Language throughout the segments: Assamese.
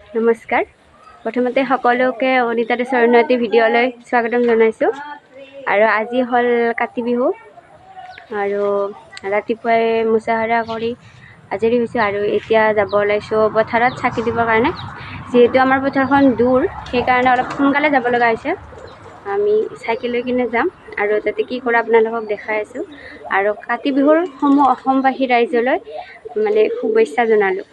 নমস্কাৰ। প্ৰথমতে সকলোকে অনিতা দাসৰ উন্নতি ভিডিঅ'লৈ স্বাগতম জনাইছোঁ। আৰু আজি হ'ল কাতি বিহু আৰু ৰাতিপুৱাই মুছাহৰা কৰি আজৰি হৈছোঁ আৰু এতিয়া যাব ওলাইছোঁ পথাৰত চাকি দিবৰ কাৰণে। যিহেতু আমাৰ পথাৰখন দূৰ, সেইকাৰণে অলপ সোনকালে যাব লগা হৈছে। আমি চাইকেল লৈ কিনে যাম আৰু তাতে কি কৰোঁ আপোনালোকক দেখাই আছোঁ। আৰু কাতি বিহুৰ সমূহ অসমবাসী ৰাইজলৈ মানে শুভেচ্ছা জনালোঁ।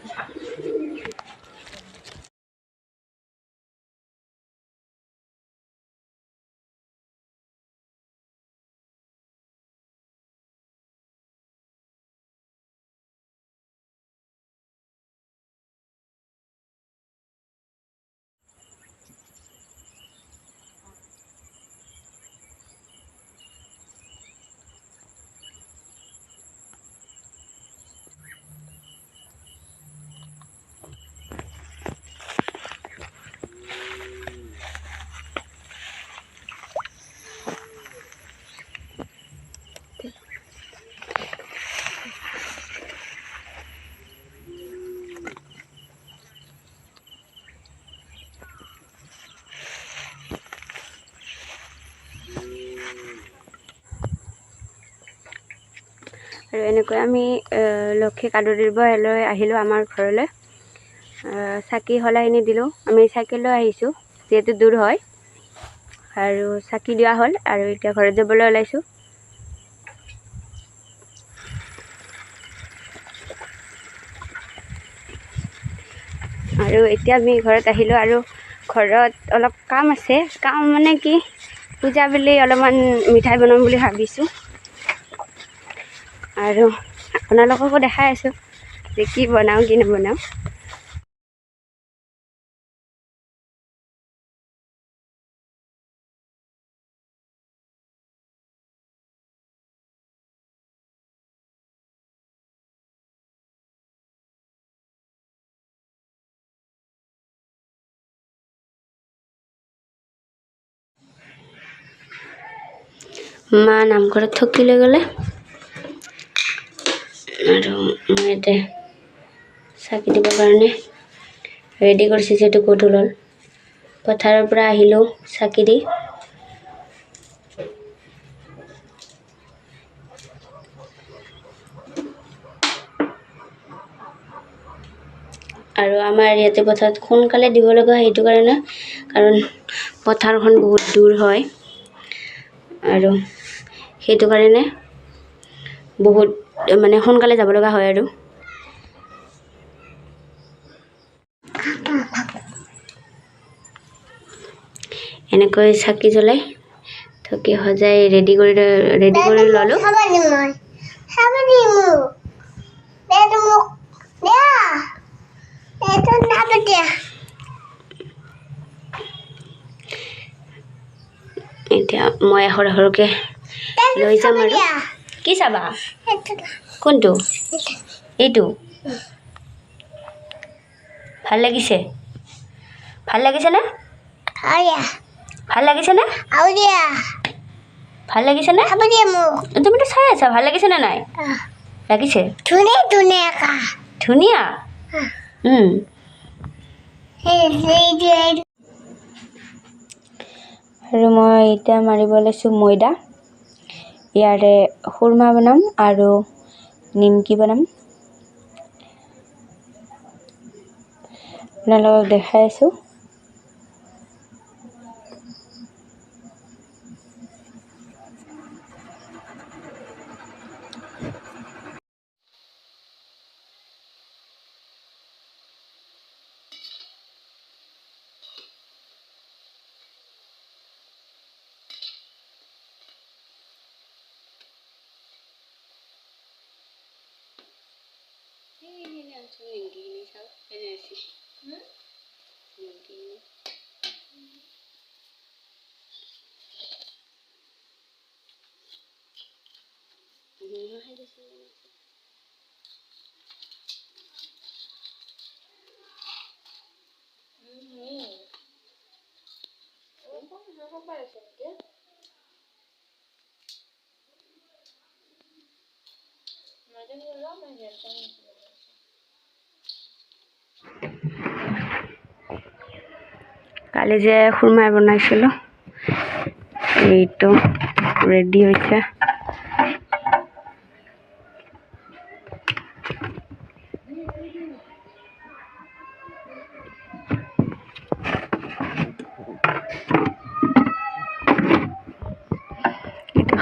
আৰু এনেকৈ আমি লক্ষীক আদৰিবলৈ আহিলোঁ আমাৰ ঘৰলৈ। চাকি শলাইনি দিলোঁ। আমি চাইকেল লৈ আহিছোঁ যিহেতু দূৰ হয়, আৰু চাকি দিয়া হ'ল আৰু এতিয়া ঘৰত যাবলৈ ওলাইছোঁ। আৰু এতিয়া আমি ঘৰত আহিলোঁ আৰু ঘৰত অলপ কাম আছে। কাম মানে কি, পূজা বুলি অলপমান মিঠাই বনাম বুলি ভাবিছোঁ। আৰু আপোনালোককো দেখাই আছোঁ যে কি বনাওঁ কি নবনাওঁ। মা নামঘৰত থকিলৈ গ'লে আৰু মই ইয়াতে চাকি দিবৰ কাৰণে ৰেডি কৰিছোঁ। যিহেতু গধূল হ'ল, পথাৰৰ পৰা আহিলোঁ চাকি দি। আৰু আমাৰ ইয়াতে পথাৰত সোনকালে দিব লগা সেইটো কাৰণে, কাৰণ পথাৰখন বহুত দূৰ হয় আৰু সেইটো কাৰণে বহুত মানে সোনকালে যাব লগা হয়। আৰু এনেকৈ চাকি জ্বলাই থকি সজাই ৰেডি কৰি ল'লোঁ। এতিয়া মই সৰহকৈ লৈ যাম। আৰু কি চাবা? কোনটো? এইটো ভাল লাগিছে? ভাল লাগিছেনে? ভাল লাগিছেনে? ভাল লাগিছেনে? তুমিতো চাই আছা, ভাল লাগিছেনে নাই? লাগিছে? ধুনীয়া। আৰু মই এতিয়া মাৰিব লৈছোঁ ময়দা। ইয়াৰে খুৰমা বনাম আৰু নিমকি বনাম। আপোনালোকক দেখাই আছোঁ। কালি যে খুৰমা বনাইছিলোঁ এইটো ৰেডি হৈছে।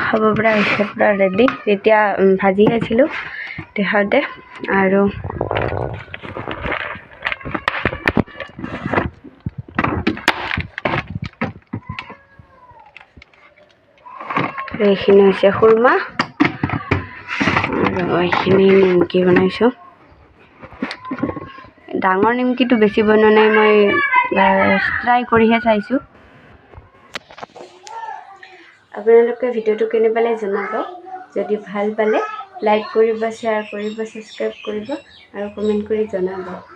খাব পৰা হৈছে, পুৰা ৰেডি। যেতিয়া ভাজি খাইছিলোঁ দেখাওঁতে, আৰু এইখিনি হৈছে খুৰমা, আৰু এইখিনি নিমকি বনাইছোঁ। ডাঙৰ নিমকিটো বেছি বনোৱা নাই, মই ট্ৰাই কৰিহে চাইছোঁ। আপোনালোকে ভিডিঅ'টো কেনে পালে জনাব। যদি ভাল পালে লাইক কৰিব, শ্বেয়াৰ কৰিব, ছাবস্ক্ৰাইব কৰিব আৰু কমেণ্ট কৰি জনাব।